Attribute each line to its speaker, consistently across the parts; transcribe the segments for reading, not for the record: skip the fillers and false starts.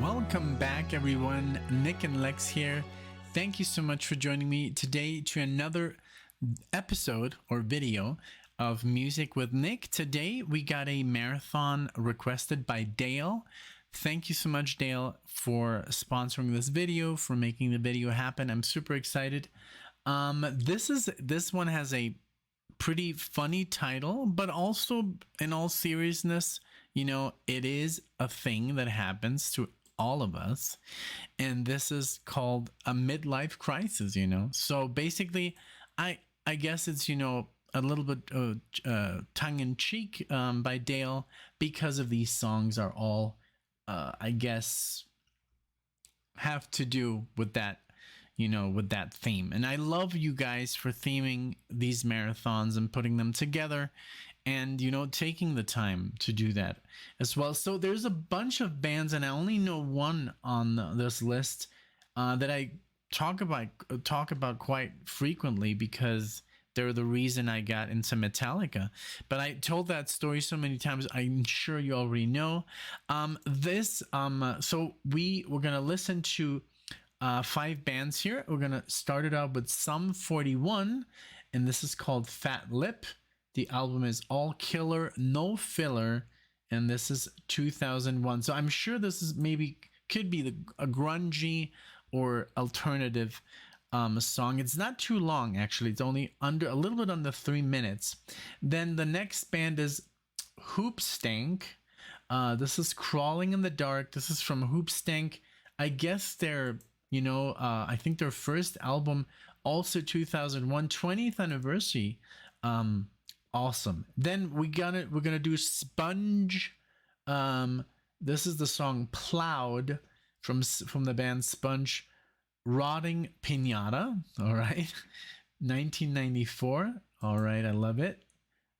Speaker 1: Welcome back, everyone. NicknLex here. Thank you so much for joining me today to another episode or video of Music with Nick. Today we got a marathon requested by Dale. Thank you so much, Dale, for sponsoring this video, for making the video happen. I'm super excited. This one has a pretty funny title, but also, in all seriousness, you know, it is a thing that happens to all of us, and this is called a midlife crisis, you know. So basically, I guess it's, you know, a little bit tongue-in-cheek by Dale, because of these songs are all I guess have to do with that, you know, with that theme. And I love you guys for theming these marathons and putting them together, and, you know, taking the time to do that as well. So there's a bunch of bands, and I only know one on this list that I talk about quite frequently, because they're the reason I got into Metallica. But I told that story so many times, I'm sure you already know. So we're gonna listen to 5 bands here. We're gonna start it out with Sum 41, and this is called Fatlip. The album is All Killer, No Filler, and this is 2001. So I'm sure this is could be a grungy or alternative song. It's not too long, actually. It's only a little bit under 3 minutes. Then the next band is Hoobastank. This is Crawling in the Dark. This is from Hoobastank. I guess they're, you know, I think their first album, also 2001, 20th anniversary. Awesome. Then we're gonna do Sponge. This is the song Plowed from the band Sponge. Rotting Pinata. All right. 1994. All right, I love it.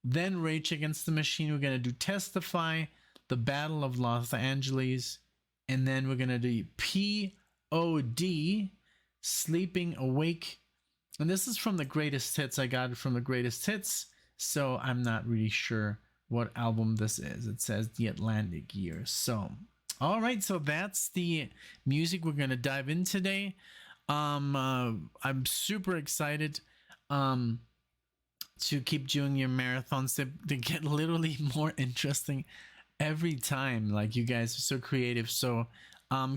Speaker 1: Then Rage Against the Machine. We're gonna do Testify, The Battle of Los Angeles, and then we're gonna do P.O.D, Sleeping Awake. And this is from the Greatest Hits. I got it from the Greatest Hits, so I'm not really sure what album this is. It says The Atlantic Years. So, all right, so that's the music we're gonna dive in today. I'm super excited to keep doing your marathons. They get literally more interesting every time. Like, you guys are so creative. So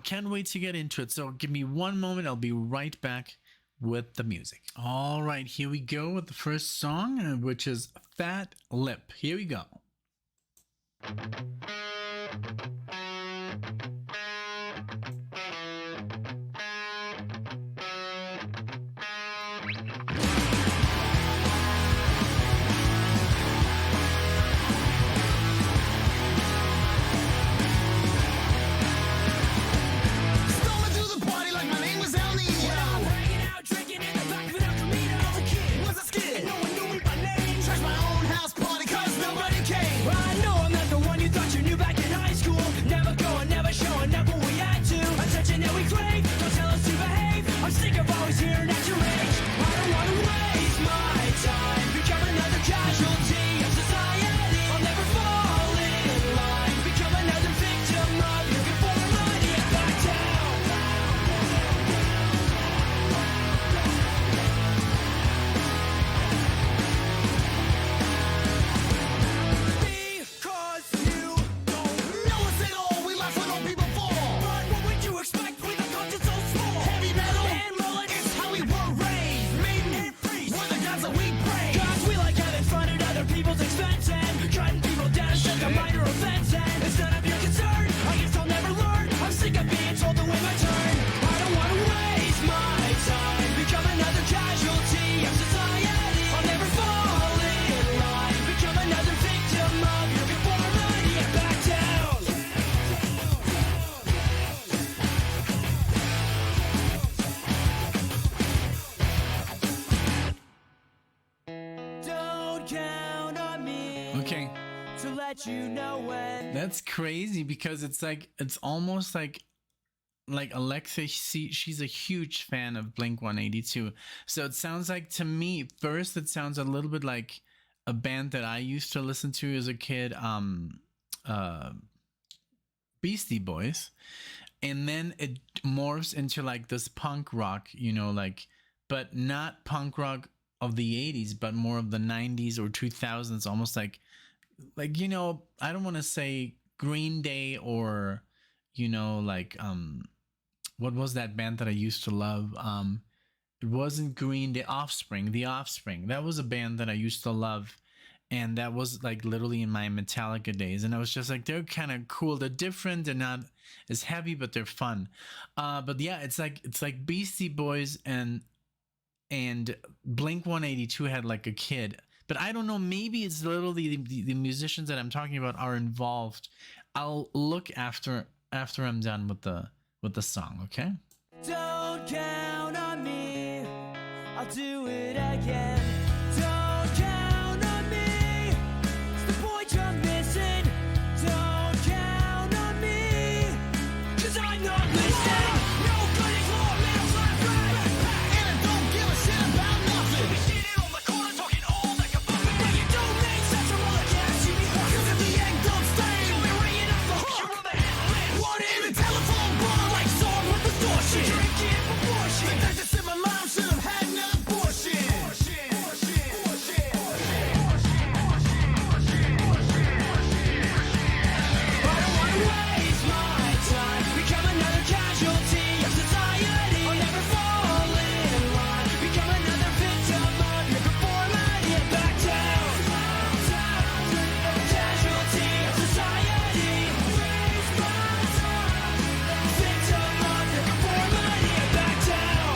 Speaker 1: can't wait to get into it. So give me one moment. I'll be right back with the music. All right, here we go with the first song, which is Fatlip. Here we go. Okay. To let you know when. That's crazy, because it's almost like Alexa, she's a huge fan of Blink-182. So it sounds like, to me, first it sounds a little bit like a band that I used to listen to as a kid, Beastie Boys. and then it morphs into like this punk rock, like, but not punk rock of the 80s, but more of the 90s or 2000s, almost like I don't want to say Green Day or like what was that band that I used to love? It wasn't Green Day. The Offspring. That was a band that I used to love, and that was like literally in my Metallica days. And I was just like, they're kind of cool. They're different. They're not as heavy, but they're fun. But yeah, it's like Beastie Boys and Blink 182 had like a kid. But I don't know. Maybe it's literally the musicians that I'm talking about are involved. I'll look after I'm done with the song. Okay.
Speaker 2: Don't count on me, I'll do it again. Don't count on me, it's the point you're missing. Don't count on me, 'cause I'm not listening. No good is more, middle class right. And I don't give a shit about nothing. We sitting on the corner talking all like a buffet. But you don't make sense from all the gas you be hustling. 'Cause if the egg don't stay, you'll be ringing off the hook. You're on the handle, want it in the telephone bar like song with distortion. Drinking proportion, but that's just in my mom should have had an abortion. I don't wanna waste my time, become another casualty of society. I'll never fall in line, become another victim of your conformity. Back down, casualty of society. Waste my time, victim of your conformity. Back down.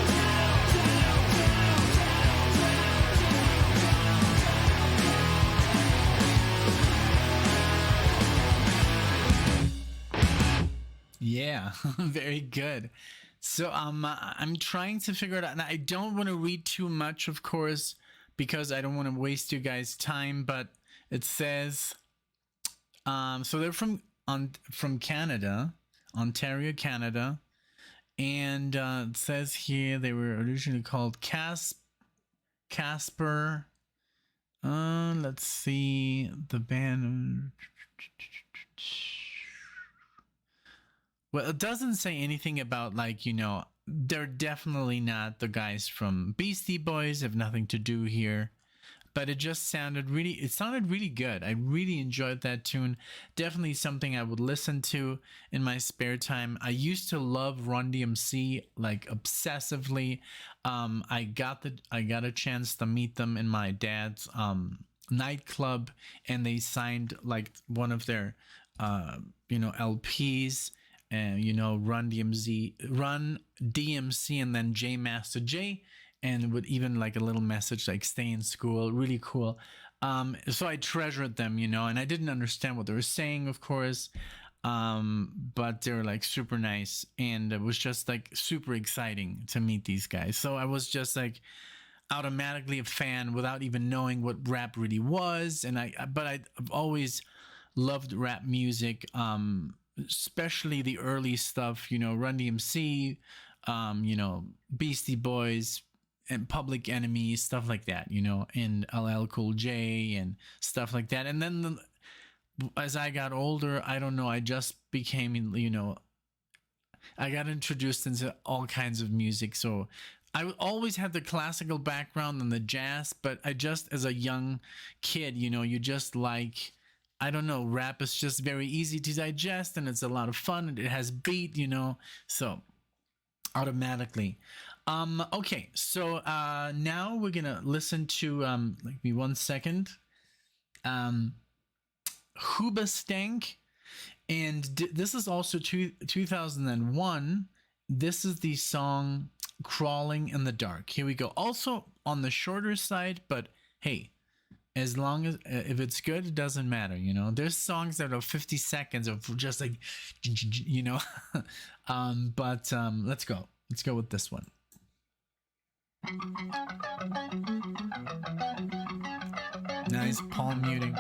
Speaker 1: Yeah, very good. So I'm trying to figure it out. Now, I don't want to read too much, of course, because I don't want to waste you guys' time. But it says, so they're from Canada, Ontario, Canada, and it says here they were originally called Casper. Let's see the band. Well, it doesn't say anything about like, they're definitely not the guys from Beastie Boys, have nothing to do here. But it just sounded really good. I really enjoyed that tune. Definitely something I would listen to in my spare time. I used to love Run DMC like obsessively. I got a chance to meet them in my dad's nightclub, and they signed like one of their LPs. And Run DMC, and then J Master J, and with even like a little message like stay in school. Really cool. So I treasured them, and I didn't understand what they were saying, of course, but they were like super nice, and it was just like super exciting to meet these guys. So I was just like automatically a fan without even knowing what rap really was. But I've always loved rap music, especially the early stuff, Run DMC, Beastie Boys and Public Enemy, stuff like that, and LL Cool J and stuff like that. And then as I got older, I don't know, I just became, I got introduced into all kinds of music. So I always had the classical background and the jazz, but I just, as a young kid, you just like, I don't know, rap is just very easy to digest, and it's a lot of fun, and it has beat, so automatically. Okay, so now we're gonna listen to like me 1 second. Hoobastank, and this is also 2001. This is the song Crawling in the Dark. Here we go. Also on the shorter side, but hey, as long as if it's good, it doesn't matter. There's songs that are 50 seconds of just like but let's go with this one. Nice palm muting.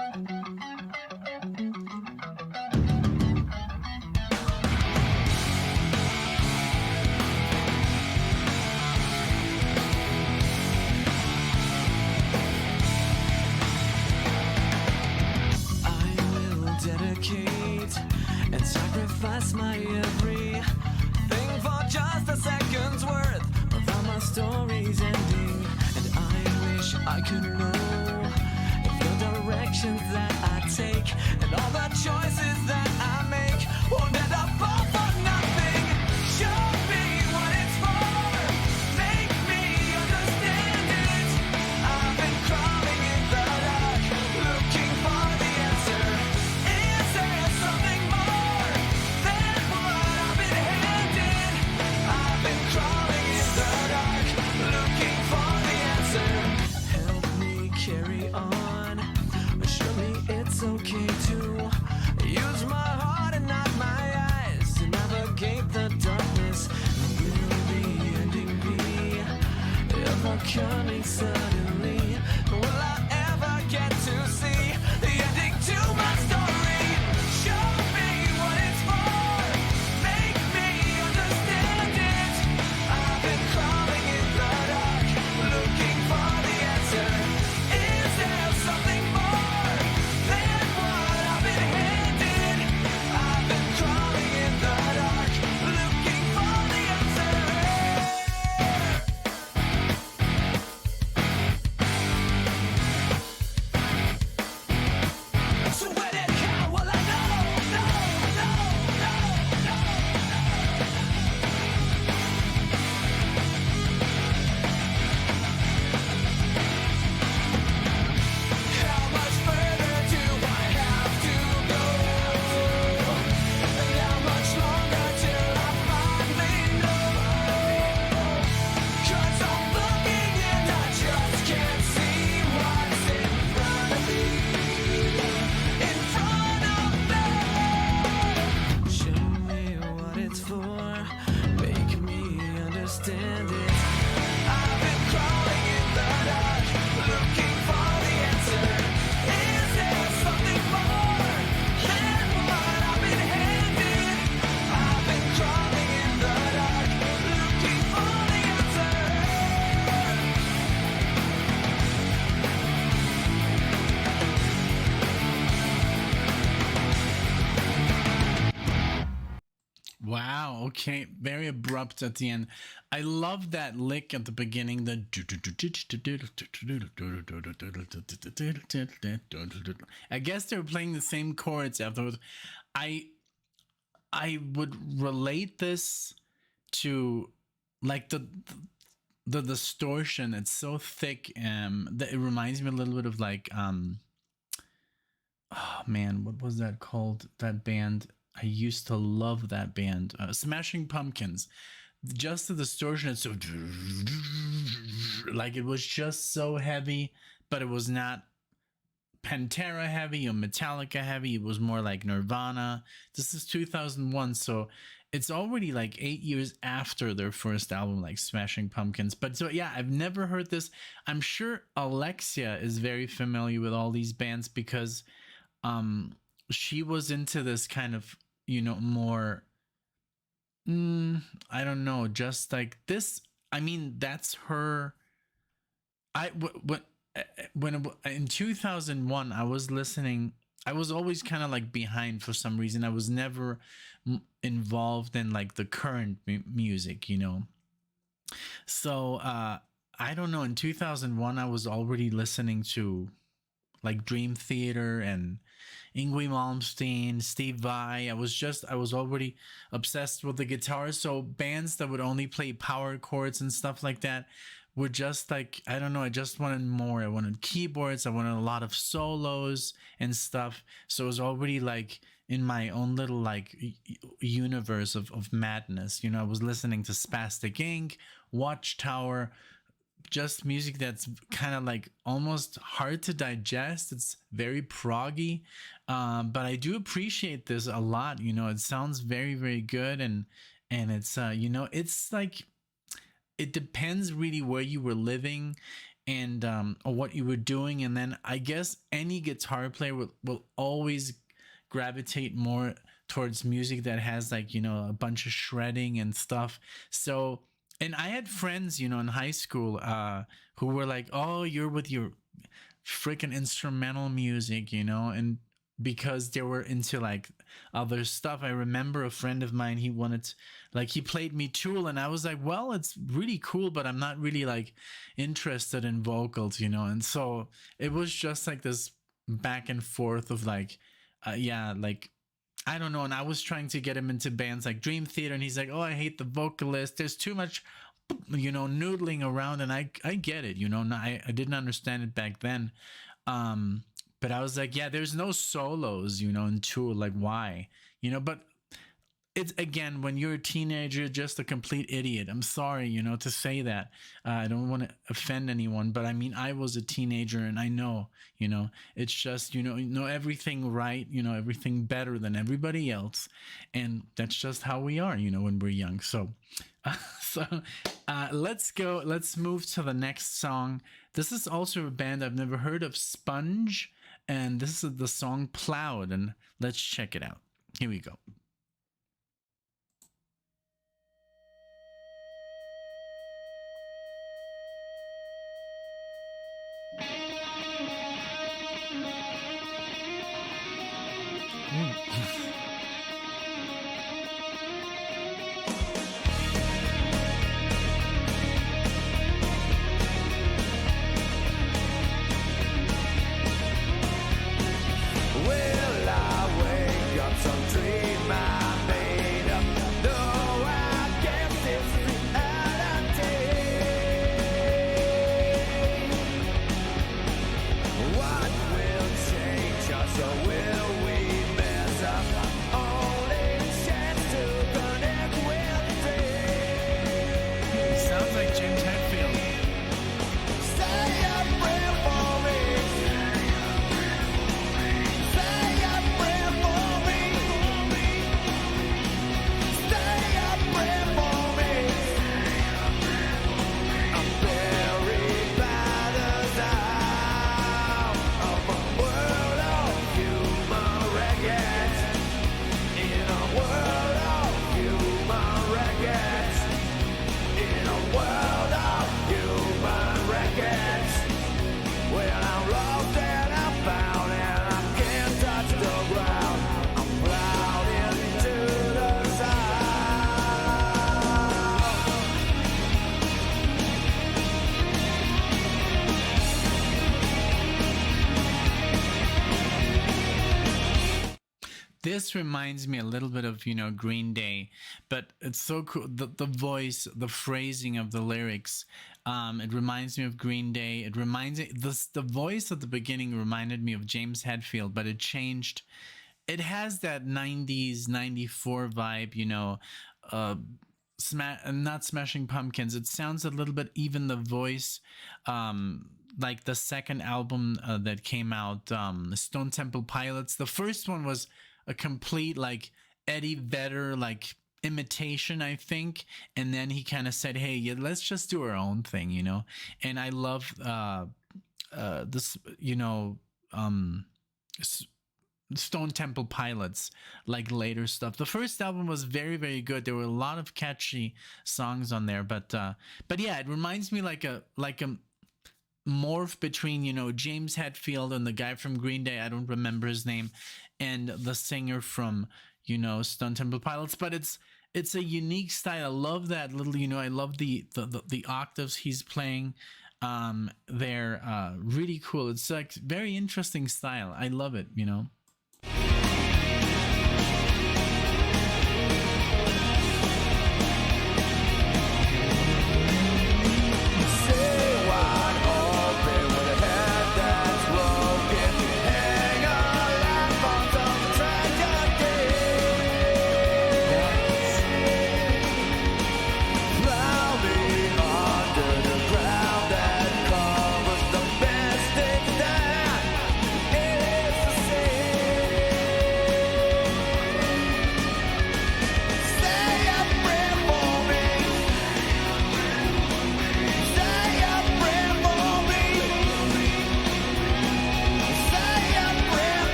Speaker 2: Dedicate and sacrifice my every I could know if the directions that I take and all the choices that I make won't end up all for nothing. Show me what it's for, make me understand it. I've been crawling in the dark, looking for the answer. Is there something more than what I've been handed? I've been crawling in the dark, looking for the answer. Help me carry on, show me it's okay to use my heart and not my eyes to navigate the darkness. Will the ending be ever coming suddenly? Will I ever get to see the ending to my story? Show me what it's for, make me understand it. I've been crawling in the dark, looking for the answer. Is there something more than what I've been handed? I've been crawling in the dark, looking for the answer. So when it comes, well I know. How much further do I have to go? And how much longer till I finally know? 'Cause I'm looking and I just can't see what's in front of me. In front of me. Show me what it's for, make me understand it. I've been crawling in the dark, looking for the answer. Is there something more than what I've been handed? I've been crawling in the dark, looking for the answer.
Speaker 1: Wow, okay, very abrupt at the end. I love that lick at the beginning. I guess they were playing the same chords afterwards. I would relate this to like the distortion. It's so thick, that it reminds me a little bit of like oh man, what was that called? That band. I used to love that band, Smashing Pumpkins. Just the distortion, it's so like it was just so heavy, but it was not Pantera heavy or Metallica heavy. It was more like Nirvana. This is 2001, so it's already like 8 years after their first album, like Smashing Pumpkins. But so yeah, I've never heard this. I'm sure Alexia is very familiar with all these bands because she was into this kind of, you know, more I don't know, just like this. I mean, that's her. When in 2001 I was listening, I was always kind of like behind for some reason. I was never involved in like the current music, you know. So I don't know, in 2001 I was already listening to like Dream Theater and Yngwie Malmsteen, Steve Vai. I was already obsessed with the guitar. So bands that would only play power chords and stuff like that were just like, I don't know, I just wanted more. I wanted keyboards. I wanted a lot of solos and stuff. So it was already like in my own little like universe of madness. You know, I was listening to Spastic Inc., Watchtower, just music that's kind of like almost hard to digest. It's very proggy, but I do appreciate this a lot. You know, it sounds very, very good, and it's you know, it's like it depends really where you were living and or what you were doing, and then I guess any guitar player will always gravitate more towards music that has like, you know, a bunch of shredding and stuff. So. And I had friends, you know, in high school who were like, oh, you're with your freaking instrumental music, you know, and because they were into like other stuff. I remember a friend of mine, he wanted like he played me Tool, and I was like, well, it's really cool, but I'm not really like interested in vocals, you know. And so it was just like this back and forth of like yeah, like I don't know. And I was trying to get him into bands like Dream Theater, and he's like, oh, I hate the vocalist, there's too much, you know, noodling around. And I get it, you know. I didn't understand it back then, but I was like, yeah, there's no solos, you know, in Tool, like why, you know. But it's, again, when you're a teenager, just a complete idiot. I'm sorry, you know, to say that. I don't want to offend anyone, but I mean, I was a teenager, and I know, you know, it's just, you know everything right, you know, everything better than everybody else, and that's just how we are, you know, when we're young. So let's move to the next song. This is also a band I've never heard of, Sponge, and this is the song Plowed, and let's check it out. Here we go.
Speaker 2: Will I wake up some dream I made up? No, I guess it's reality. What will change us, or will we mess up? Only chance to connect with dreams.
Speaker 1: It sounds like James Hetfield.
Speaker 2: Say a prayer for me. Say a prayer for me. Say a prayer for me. I'm buried by the sound of a world of human wreckage. In a world of human wreckage. In a world of human wreckage. Well, I'm lost and I'm found, and I can't touch the ground. I'm plowed into the sound.
Speaker 1: This reminds me a little bit of, you know, Green Day, but it's so cool. The voice, the phrasing of the lyrics, it reminds me of Green Day. It reminds me, the voice at the beginning reminded me of James Hetfield, but it changed. It has that 90's, 94 vibe, you know, not Smashing Pumpkins. It sounds a little bit, even the voice, like the second album that came out, Stone Temple Pilots. The first one was a complete like Eddie Vedder like imitation, I think, and then he kind of said, hey, yeah, let's just do our own thing, you know. And I love this, you know, Stone Temple Pilots, like later stuff. The first album was very, very good. There were a lot of catchy songs on there, but yeah, it reminds me like a morph between, you know, James Hetfield and the guy from Green Day, I don't remember his name, and the singer from, you know, Stone Temple Pilots. But it's a unique style. I love that little, you know, I love the octaves he's playing. They're really cool. It's like very interesting style. I love it, you know.
Speaker 2: Underground that covers domestic that is the same.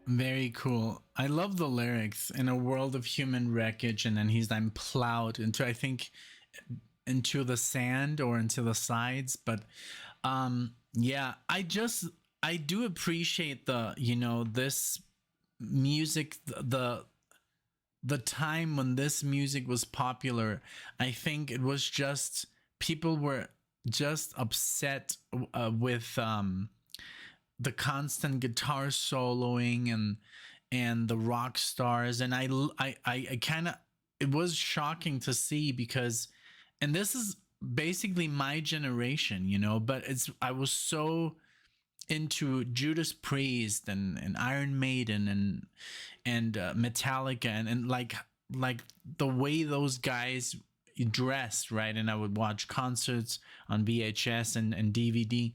Speaker 1: Very cool. I love the lyrics. In a world of human wreckage, and then he's I'm plowed into, I think, into the sand or into the sides. But yeah, I do appreciate the, this music, the time when this music was popular. I think it was just people were just upset with the constant guitar soloing and the rock stars, and I kind of, it was shocking to see because, and this is basically my generation, but it's, I was so into Judas Priest and Iron Maiden and Metallica and like the way those guys dressed, right? And I would watch concerts on VHS and DVD,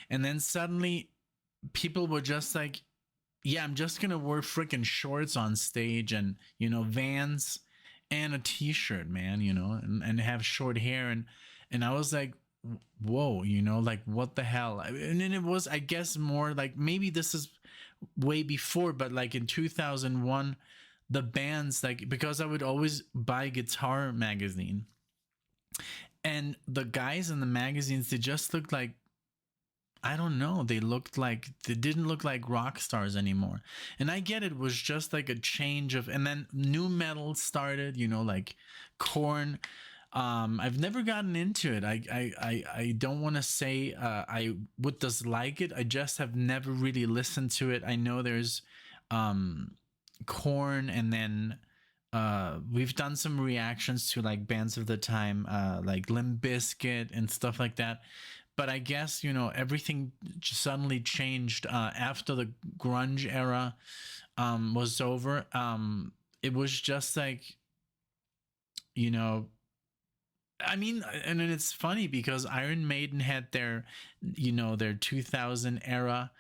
Speaker 1: and then suddenly people were just like, yeah, I'm just gonna wear freaking shorts on stage and Vans and a t-shirt, man, and have short hair, and I was like, whoa, like what the hell. And then it was, I guess, more like, maybe this is way before, but like in 2001, the bands, like, because I would always buy Guitar magazine, and the guys in the magazines, they just looked like, I don't know, they didn't look like rock stars anymore. And I get it was just like a change of, and then new metal started, like Korn. I've never gotten into it. I don't want to say I would dislike it. I just have never really listened to it. I know there's Korn, and then we've done some reactions to like bands of the time, like Limp Bizkit and stuff like that. But I guess, everything suddenly changed after the grunge era was over. It was just like, I mean, and it's funny because Iron Maiden had their, their 2000 era,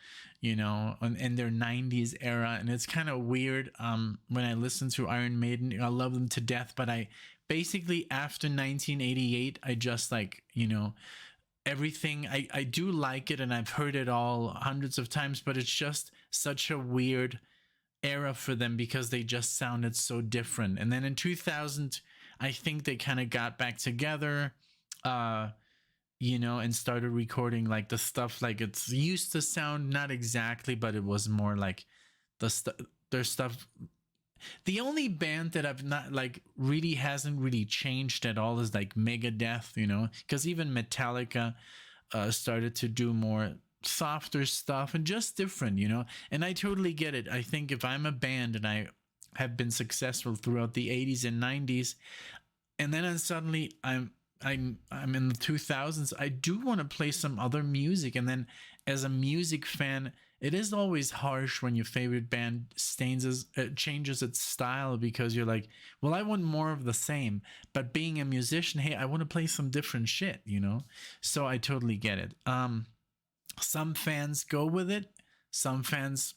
Speaker 1: and their 90's era. And it's kind of weird when I listen to Iron Maiden. I love them to death. But I basically, after 1988, I just like, everything, I do like it, and I've heard it all hundreds of times, but it's just such a weird era for them because they just sounded so different. And then in 2000, I think they kind of got back together, and started recording like the stuff like it's used to sound, not exactly, but it was more like their stuff. The only band that I've not like really hasn't really changed at all is like Megadeth, because even Metallica started to do more softer stuff and just different, and I totally get it. I think if I'm a band and I have been successful throughout the 80's and 90's, and then suddenly I'm in the 2000s, I do want to play some other music. And then as a music fan, it is always harsh when your favorite band changes its style, because you're like, well, I want more of the same. But being a musician, hey, I want to play some different shit, So I totally get it. Some fans go with it. Some fans,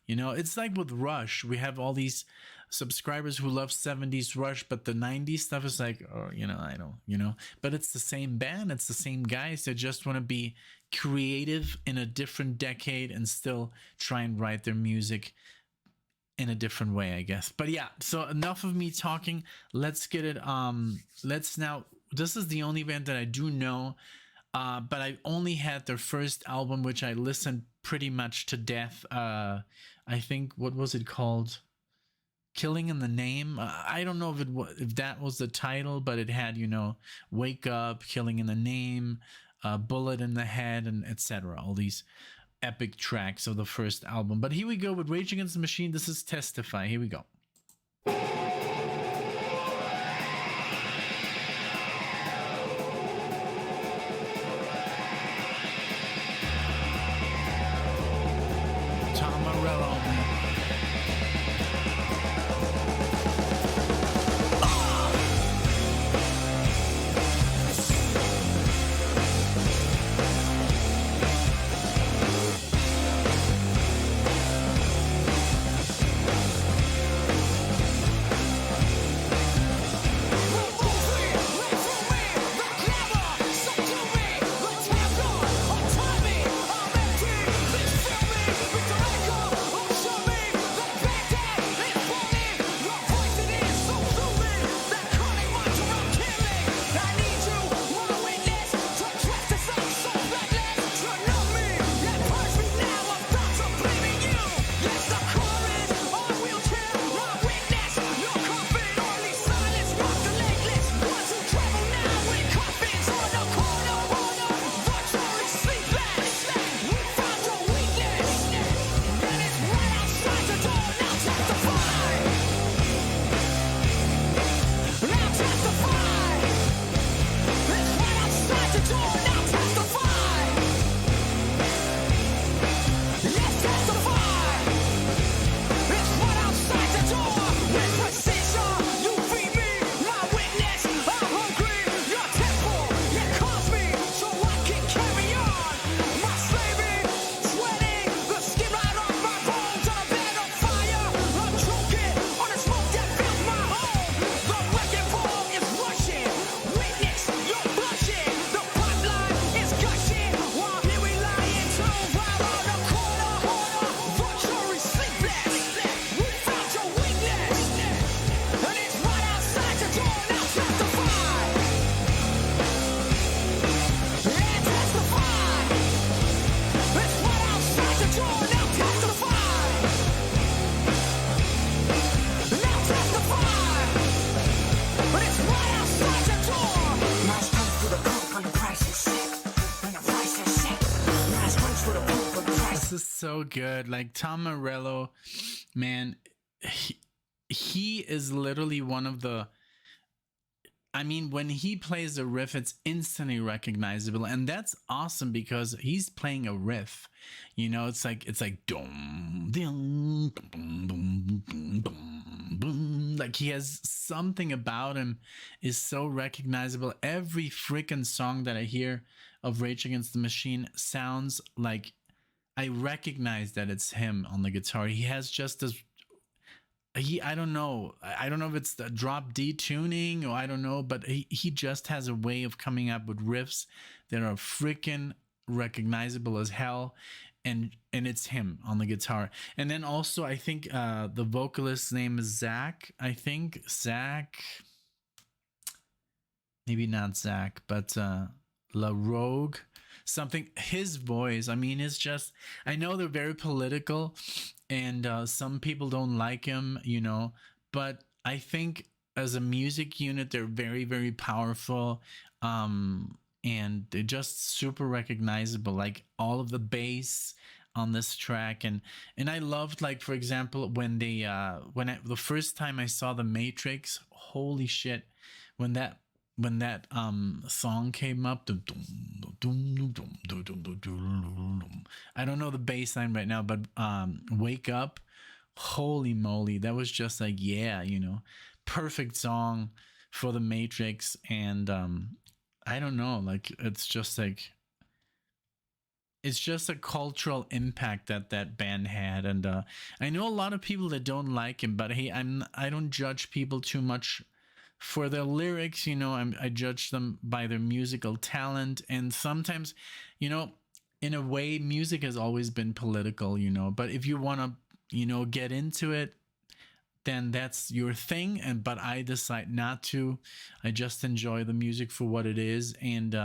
Speaker 1: it's like with Rush. We have all these subscribers who love 70s Rush, but the 90s stuff is like, oh, I don't, but it's the same band, it's the same guys that just want to be creative in a different decade and still try and write their music in a different way, I guess. But yeah, so enough of me talking. Let's get it. Let's now, this is the only band that I do know, but I only had their first album, which I listened pretty much to death. I think, what was it called? Killing in the Name. I don't know if that was the title, but it had, Wake Up, Killing in the Name, Bullet in the Head, and etc. All these epic tracks of the first album. But here we go with Rage Against the Machine. This is Testify. Here we go. Tom Morello.
Speaker 2: Show me
Speaker 1: is so good. Like Tom Morello, man, he is literally one of the, I mean, when he plays a riff, it's instantly recognizable, and that's awesome because he's playing a riff. You know, it's like dum dum dum dum dum dum. Like he has something about him is so recognizable. Every freaking song that I hear of Rage Against the Machine sounds like I recognize that it's him on the guitar. He has just this, I don't know if it's the drop D tuning or I don't know, but he just has a way of coming up with riffs that are freaking recognizable as hell, and it's him on the guitar. And then also I think the vocalist's name is Zach. I think Zach, maybe not Zach, but La Rogue something. His voice, I mean, it's just, I know they're very political and some people don't like him, you know, but I think as a music unit they're very, very powerful, and they're just super recognizable, like all of the bass on this track. And I loved, like, for example, when they the first time I saw The Matrix, holy shit, when that song came up, I don't know the bass line right now, but Wake Up, holy moly, that was just like, yeah, you know, perfect song for The Matrix. And I don't know, like, it's just like, it's just a cultural impact that that band had. And I know a lot of people that don't like him, but hey, I don't judge people too much for their lyrics, you know. I judge them by their musical talent. And sometimes, you know, in a way, music has always been political, you know, but if you want to, you know, get into it, then that's your thing. But I decide not to. I just enjoy the music for what it is. And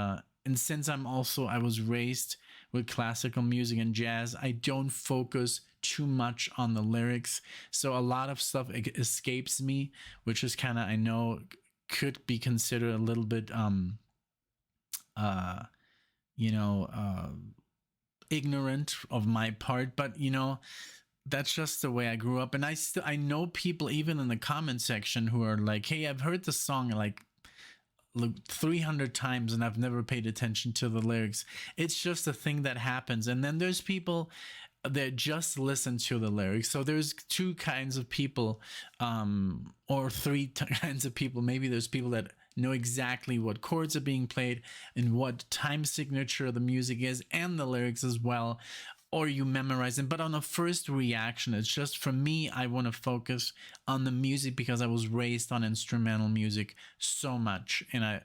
Speaker 1: since I was raised with classical music and jazz, I don't focus too much on the lyrics, so a lot of stuff escapes me, which is kind of, I know, could be considered a little bit ignorant of my part, but you know, that's just the way I grew up. And I know people even in the comment section who are like, hey, I've heard the song like 300 times and I've never paid attention to the lyrics. It's just a thing that happens. And then there's people that just listen to the lyrics. So there's two kinds of people, or three kinds of people. Maybe there's people that know exactly what chords are being played and what time signature the music is and the lyrics as well, or you memorize them. But on a first reaction, it's just, for me, I want to focus on the music because I was raised on instrumental music so much, and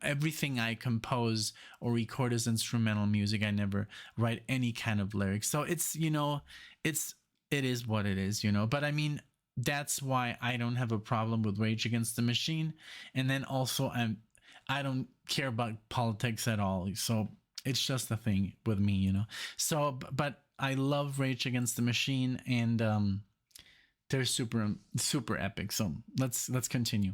Speaker 1: everything I compose or record is instrumental music. I never write any kind of lyrics. So it's, you know, it is what it is, you know. But I mean, that's why I don't have a problem with Rage Against the Machine. And then also I don't care about politics at all. So it's just a thing with me, you know. So, but I love Rage Against the Machine, and they're super, super epic. So let's continue.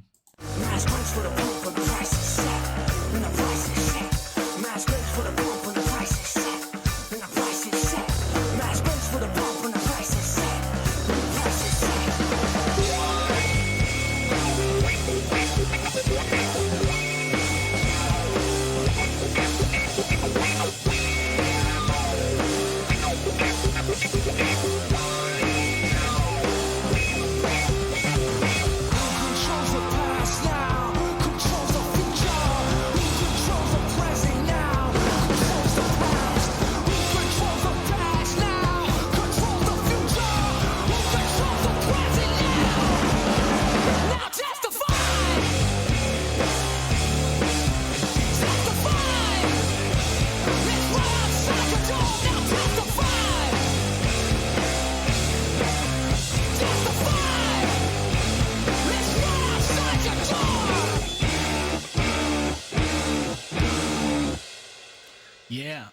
Speaker 1: Yeah,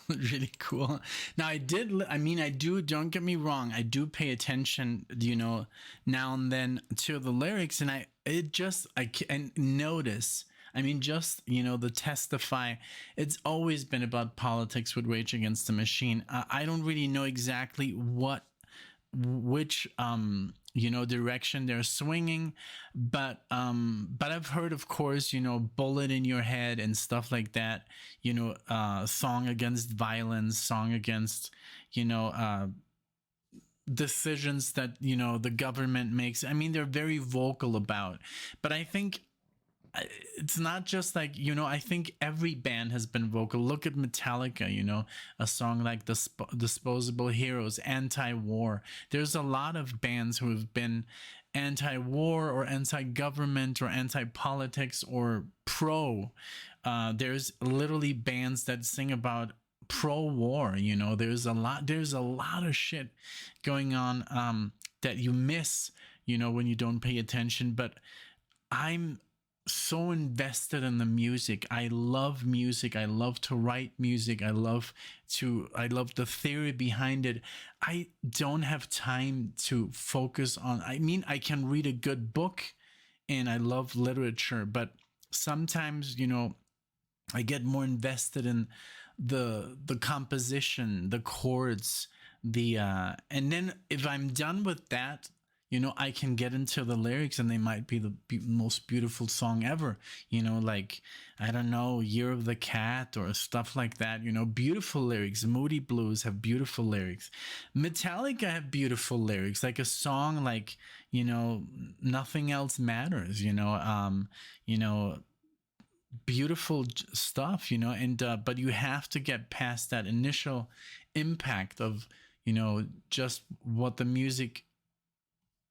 Speaker 1: really cool. Now I do, don't get me wrong, I do pay attention, you know, now and then to the lyrics, and I can notice, I mean, just, the Testify, it's always been about politics with Rage Against the Machine. I don't really know exactly which direction they're swinging, but I've heard, of course, Bullet in Your Head and stuff like that, song against violence, song against decisions that the government makes. I mean, they're very vocal about, but I think it's not just like, I think every band has been vocal. Look at Metallica, a song like Disposable Heroes, Anti-War. There's a lot of bands who have been anti-war or anti-government or anti-politics or pro. There's literally bands that sing about pro-war. There's a lot of shit going on that you miss, when you don't pay attention. But I'm so invested in the music. I love music. I love to write music. I love the theory behind it. I don't have time to focus on, I mean, I can read a good book and I love literature, but sometimes, I get more invested in the composition, the chords, and then if I'm done with that, I can get into the lyrics and they might be the most beautiful song ever, like, I don't know, Year of the Cat or stuff like that, beautiful lyrics. Moody Blues have beautiful lyrics. Metallica have beautiful lyrics, like a song like, Nothing Else Matters, beautiful stuff, and but you have to get past that initial impact of, just what the music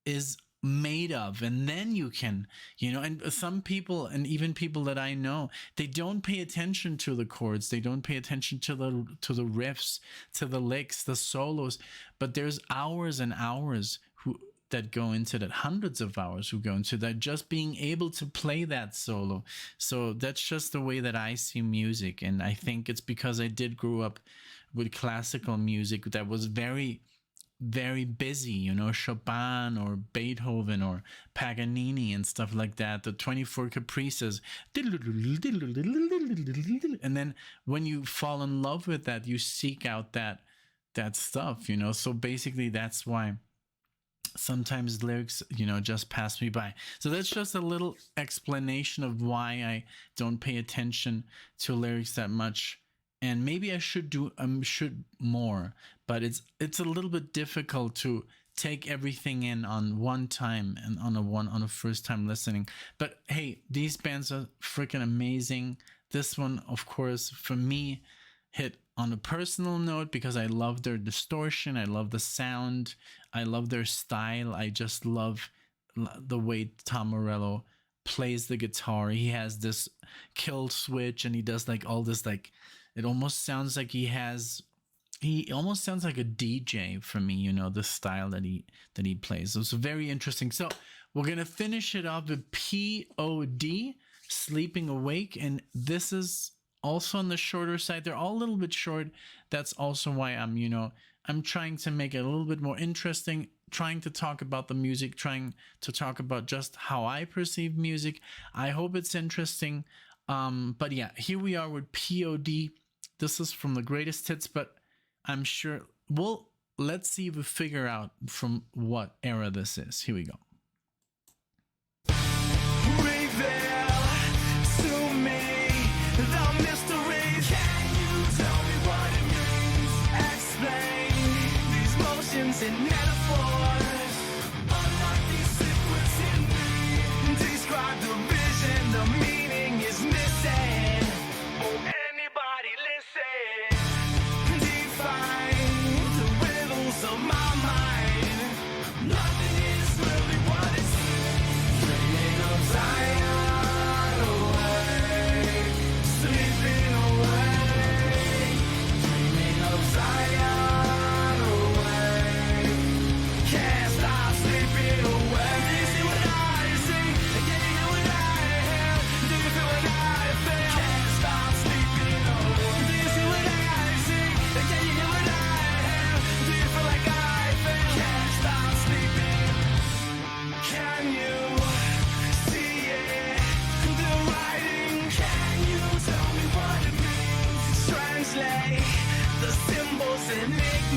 Speaker 1: is made of, and then you can, and some people, and even people that I know, they don't pay attention to the chords, they don't pay attention to the riffs, to the licks, the solos, but there's hours and hours that go into that, hundreds of hours who go into that, just being able to play that solo. So that's just the way that I see music, and I think it's because I did grow up with classical music that was very, very busy, Chopin or Beethoven or Paganini and stuff like that, the 24 Caprices, and then when you fall in love with that, you seek out that stuff, so basically that's why sometimes lyrics, just pass me by. So that's just a little explanation of why I don't pay attention to lyrics that much. And maybe I should more, but it's a little bit difficult to take everything in on one time and on a first time listening. But hey, these bands are freaking amazing. This one, of course, for me, hit on a personal note because I love their distortion, I love the sound, I love their style. I just love the way Tom Morello plays the guitar. He has this kill switch and he does like all this, like, it almost sounds like he almost sounds like a DJ for me, the style that he plays. So it's very interesting. So we're going to finish it off with P.O.D, Sleeping Awake. And this is also on the shorter side. They're all a little bit short. That's also why I'm trying to make it a little bit more interesting, trying to talk about the music, trying to talk about just how I perceive music. I hope it's interesting. But yeah, here we are with P.O.D. This is from the greatest hits, but I'm sure let's see if we figure out from what era this is. Here we go.
Speaker 2: Reveal to me the mysteries. Can you tell me what it means? Explain these motions and metaphors. Unlock these secrets in me. Describe the vision, the meaning is missing. Oh, anybody listen? Define the riddles of my mind. Nothing is really what it seems. Dreaming of Zion away, sleeping away. Dreaming of Zion away.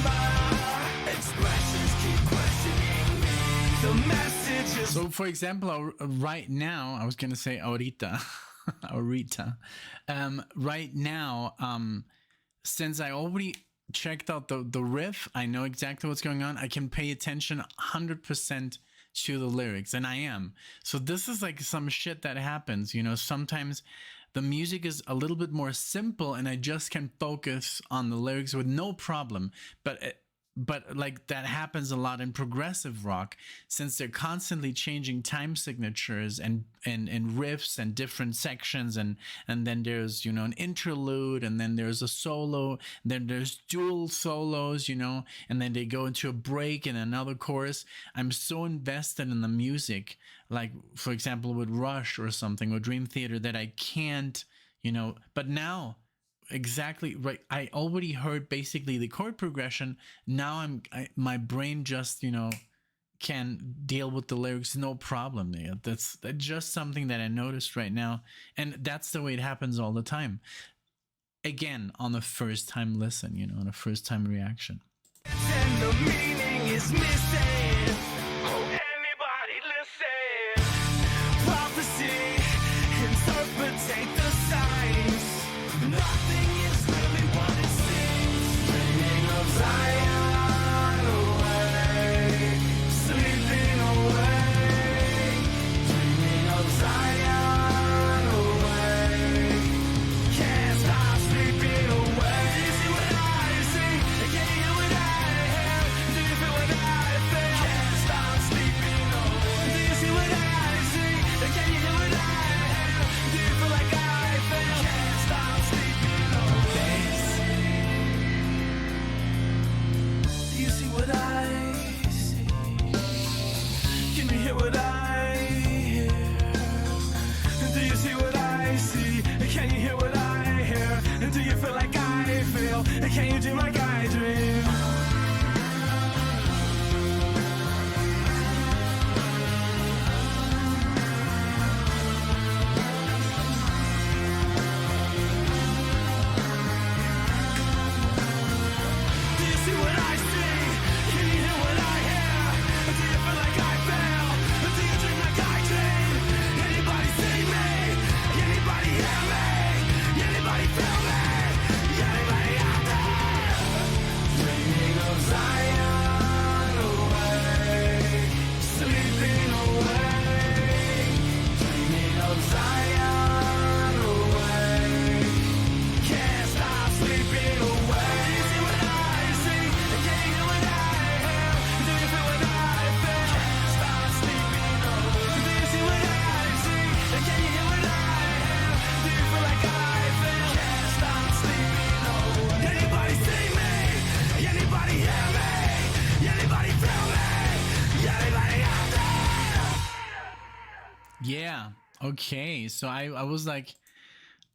Speaker 2: my expressions keep questioning me. The message is
Speaker 1: So, for example, right now, I was gonna say ahorita, ahorita. Right now, since I already checked out the riff, I know exactly what's going on. I can pay attention 100% to the lyrics, and I am. So this is like some shit that happens, you know. Sometimes the music is a little bit more simple, and I just can focus on the lyrics with no problem. But like that happens a lot in progressive rock, since they're constantly changing time signatures and riffs and different sections, and then there's, you know, an interlude, and then there's a solo, then there's dual solos, you know, and then they go into a break and another chorus. I'm so invested in the music, like for example with Rush or something, or Dream Theater, that I can't, you know. But now, exactly right, I already heard basically the chord progression. Now my brain just, you know, can deal with the lyrics no problem. Yeah, that's just something that I noticed right now, and that's the way it happens all the time. Again, on the first time listen, you know, on a first time reaction.
Speaker 2: and the meaning is missing. Oh, anybody listen? Prophecy, interpretate the signs. Nothing is really what it seems. Dreaming of Zion away, sleeping away. Dreaming of Zion away, can't stop sleeping away. Do you see what I see? Can you hear what I hear? Do you feel what I feel? Can't stop sleeping away. Do you see what I see? Can you hear what I hear? Do you feel like I feel? Can't stop sleeping away. Do you see what I see? Can you hear what I hear? Do you see what I see? Can you hear what I hear? Do you feel like I feel? Can you dream like I dream? Do you see what I see? Can you hear what I hear? Do you feel like I feel? Do you dream like I dream? Anybody see me? Anybody hear me? Anybody feel me? Anybody out there? Dreaming of Zion away, sleeping away. Dreaming of Zion away, can't stop sleeping away. Do you see what I see? Can you hear what I hear? Do you feel what I feel? Can't stop sleeping away. Do you see what I see? Can you hear what I hear? Do you feel like I feel? Can't stop sleeping away. Anybody see me? Anybody hear me? Anybody feel me? Anybody out there?
Speaker 1: Yeah. Okay. So I was like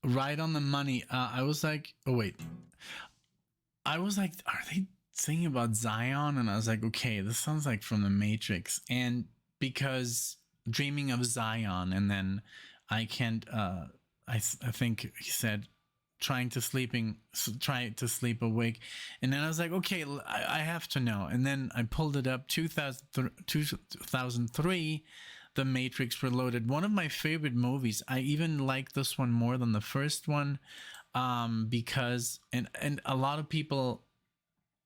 Speaker 1: right on the money. I was like, oh wait. I was like, are they singing about Zion? And I was like, okay, this sounds like from the Matrix. And because dreaming of Zion, and then I can't I think he said try to sleep awake, and then I was like, okay, I have to know. And then I pulled it up, 2003, The Matrix Reloaded, one of my favorite movies. I even like this one more than the first one, because and a lot of people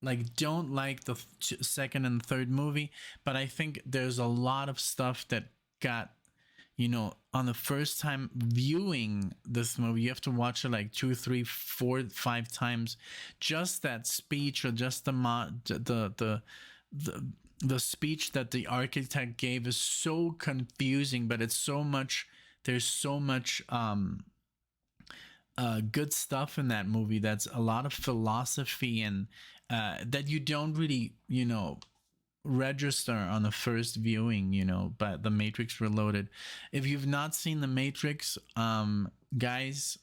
Speaker 1: like don't like the second and third movie, but I think there's a lot of stuff that got, you know, on the first time viewing this movie, you have to watch it like 2, 3, 4, 5 times. Just that speech, or just the speech that the architect gave is so confusing, but it's so much. There's so much good stuff in that movie. That's a lot of philosophy, and that you don't really, you know, register on the first viewing, you know. But The Matrix Reloaded, if you've not seen The Matrix, guys,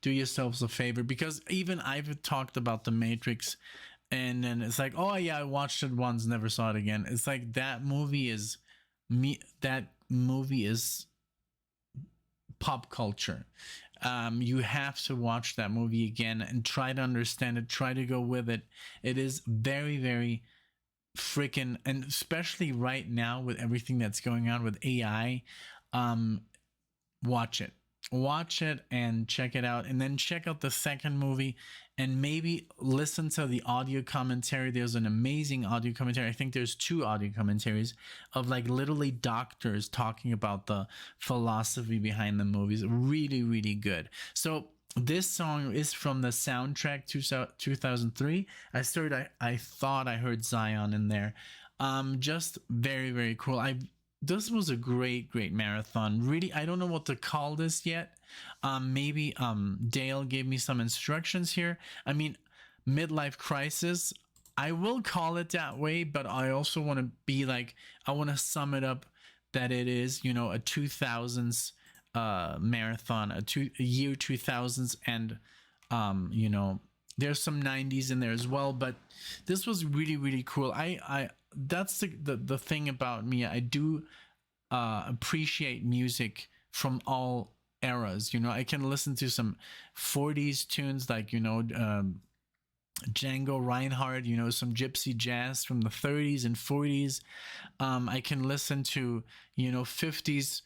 Speaker 1: do yourselves a favor, because even I've talked about The Matrix, and then it's like, oh yeah, I watched it once, never saw it again. It's like that movie is pop culture. You have to watch that movie again and try to understand it, try to go with it. It is very, very freaking, and especially right now with everything that's going on with AI. um Watch it, and check it out, and then check out the second movie, and maybe listen to the audio commentary. There's an amazing audio commentary. I think there's two audio commentaries of like literally doctors talking about the philosophy behind the movies. Really, really good. So this song is from the soundtrack 2003. I thought I heard Zion in there. Just very, very cool. This was a great marathon. Really, I don't know what to call this yet. Maybe Dale gave me some instructions here. I mean, midlife crisis, I will call it that way, but I also want to be like, I want to sum it up that it is, a 2000s marathon, a year 2000s, and there's some 90's in there as well. But this was really, really cool. I that's the thing about me. I do appreciate music from all eras. I can listen to some 40s tunes like Django Reinhardt, some gypsy jazz from the 30s and 40s. I can listen to 50s,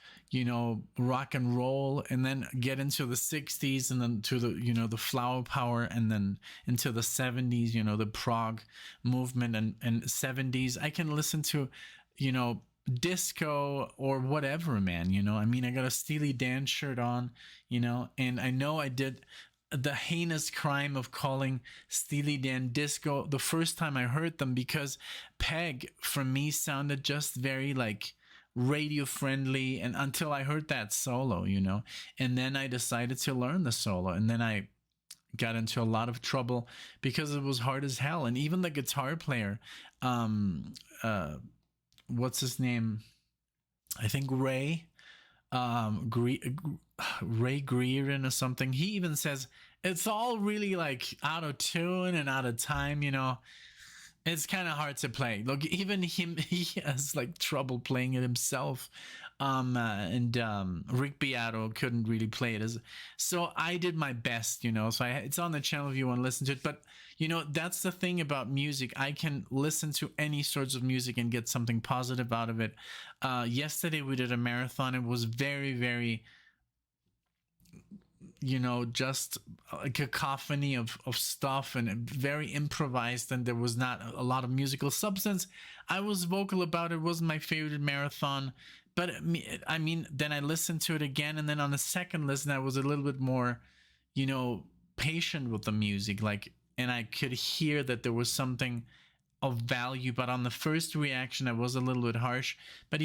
Speaker 1: rock and roll, and then get into the 60s, and then to the the flower power, and then into the 70s, the prog movement, and 70s. I can listen to disco or whatever, man. I mean, I got a Steely Dan shirt on, and I know I did the heinous crime of calling Steely Dan disco the first time I heard them, because Peg for me sounded just very like radio friendly, and until I heard that solo, and then I decided to learn the solo, and then I got into a lot of trouble because it was hard as hell. And even the guitar player, what's his name? I think Ray Greerin or something. He even says it's all really like out of tune and out of time. It's kind of hard to play. Look, even he has like trouble playing it himself. And Rick Beato couldn't really play it so I did my best, so it's on the channel if you want to listen to it. But that's the thing about music. I can listen to any sorts of music and get something positive out of it. Yesterday we did a marathon. It was very, very, just a cacophony of stuff, and very improvised, and there was not a lot of musical substance. I was vocal about it. It wasn't my favorite marathon, but I mean, then I listened to it again, and then on the second listen I was a little bit more patient with the music, like, and I could hear that there was something of value. But on the first reaction I was a little bit harsh. But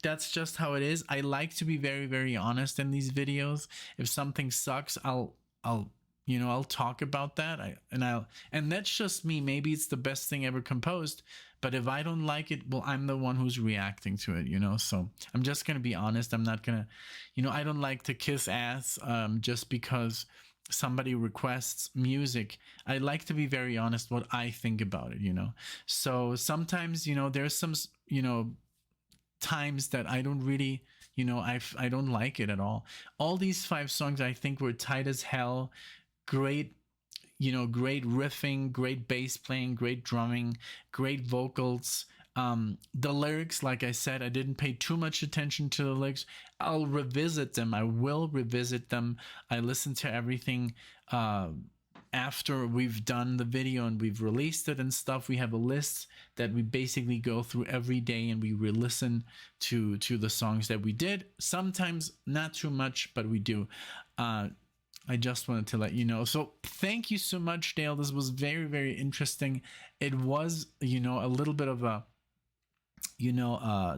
Speaker 1: that's just how it is. I like to be very, very honest in these videos. If something sucks, I'll talk about that. And that's just me. Maybe it's the best thing ever composed, but if I don't like it, well, I'm the one who's reacting to it, so I'm just gonna be honest. I'm not gonna, I don't like to kiss ass just because somebody requests music. I like to be very honest what I think about it, so sometimes there's some times that I don't really, I don't like it at all these 5 songs I think were tight as hell. Great, great riffing, great bass playing, great drumming, great vocals. The lyrics, like I said, I didn't pay too much attention to the lyrics. I'll revisit them. I will revisit them. I listen to everything after we've done the video and we've released it and stuff. We have a list that we basically go through every day, and we re-listen to the songs that we did. Sometimes not too much, but we do. I just wanted to let you know. So thank you so much, Dale. This was very, very interesting. It was, a little bit of a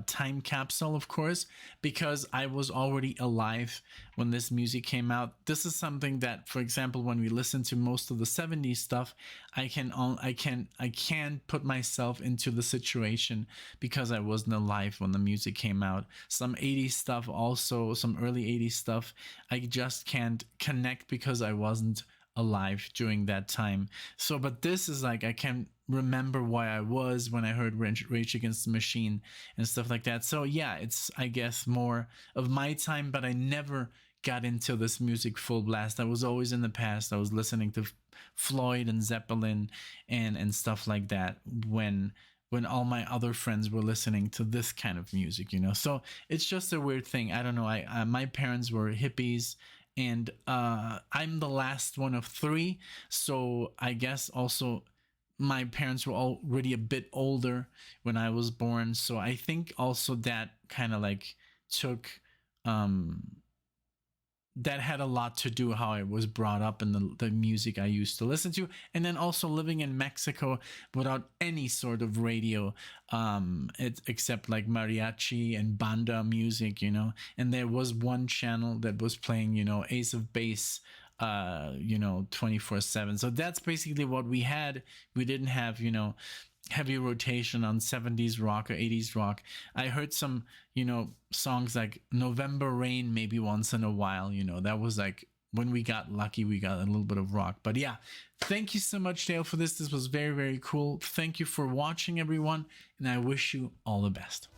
Speaker 1: time capsule, of course, because I was already alive when this music came out. This is something that, for example, when we listen to most of the 70s stuff, I can't put myself into the situation because I wasn't alive when the music came out. Some 80s stuff, also some early 80s stuff, I just can't connect because I wasn't alive during that time. So, but this is like, I can remember why I was when I heard Rage Against the Machine and stuff like that. So yeah, it's, I guess, more of my time, but I never got into this music full blast. I was always in the past. I was listening to Floyd and Zeppelin and stuff like that when all my other friends were listening to this kind of music, you know. So it's just a weird thing. I don't know. I my parents were hippies, and I'm the last one of three, so I guess also my parents were already a bit older when I was born. So I think also that kind of like took um that had a lot to do how I was brought up and the music I used to listen to. And then also living in Mexico without any sort of radio, except like mariachi and banda music, you know. And there was one channel that was playing, you know, Ace of Base, you know, 24/7. So that's basically what we had. We didn't have, you know, heavy rotation on 70s rock or 80s rock. I heard some, you know, songs like November Rain maybe once in a while, you know. That was like when we got lucky, we got a little bit of rock. But yeah, thank you so much, Dale, for this. This was very, very cool. Thank you for watching, everyone, and I wish you all the best.